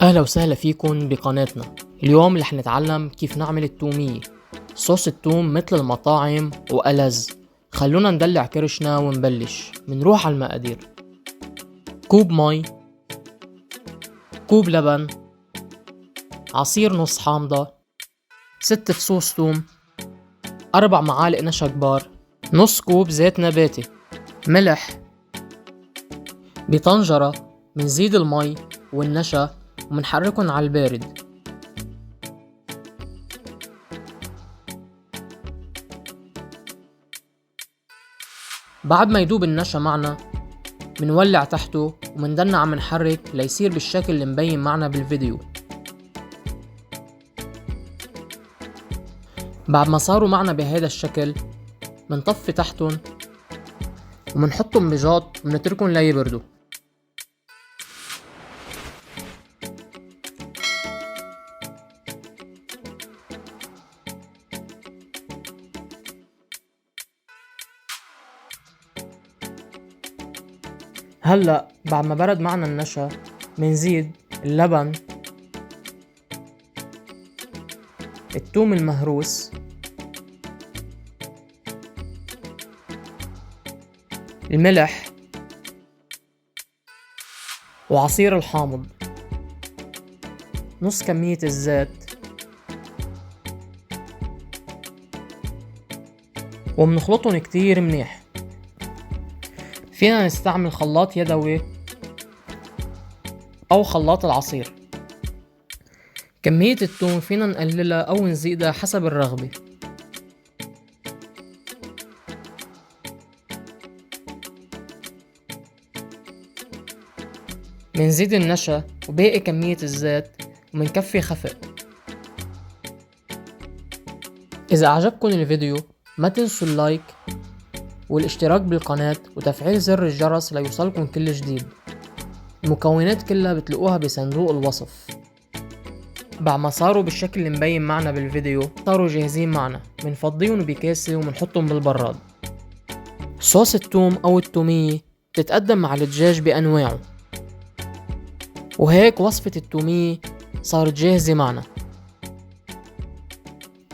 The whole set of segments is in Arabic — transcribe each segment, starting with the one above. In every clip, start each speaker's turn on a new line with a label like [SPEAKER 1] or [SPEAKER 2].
[SPEAKER 1] أهلا وسهلا فيكن بقناتنا. اليوم رح نتعلم كيف نعمل التومية. صوص التوم مثل المطاعم وألذ. خلونا ندلع كرشنا ونبلش. منروح على المقادير: كوب مي، كوب لبن، عصير نص حامضة، 6 فصوص توم، 4 معالق نشا كبار، نص كوب زيت نباتي، ملح. بطنجرة منزيد المي والنشا ومنحركن على البارد. بعد ما يدوب النشا معنا منولع تحته ومندلنا عم نحرك ليصير بالشكل اللي مبين معنا بالفيديو. بعد ما صاروا معنا بهذا الشكل منطفي تحتن ومنحطهم بجاط ومنتركن ليبردوا. هلأ بعد ما برد معنا النشا منزيد اللبن، الثوم المهروس، الملح، وعصير الحامض، نص كمية الزيت، ومنخلطهم كتير منيح. فينا نستعمل خلاط يدوي أو خلاط العصير. كمية الثوم فينا نقللها أو نزيدها حسب الرغبة. منزيد النشا وباقي كمية الزيت ومنكفي خفق. إذا أعجبكم الفيديو ما تنسوا اللايك والاشتراك بالقناة وتفعيل زر الجرس ليوصلكم كل جديد. المكونات كلها بتلاقوها بصندوق الوصف. بعد ما صاروا بالشكل اللي مبين معنا بالفيديو صاروا جاهزين معنا، منفضيهم بكاسة ومنحطهم بالبراد. صوص التوم أو التومية بتتقدم مع الدجاج بأنواعه. وهيك وصفة التومية صارت جاهزة معنا.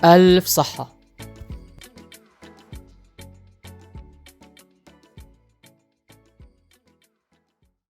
[SPEAKER 1] ألف صحة.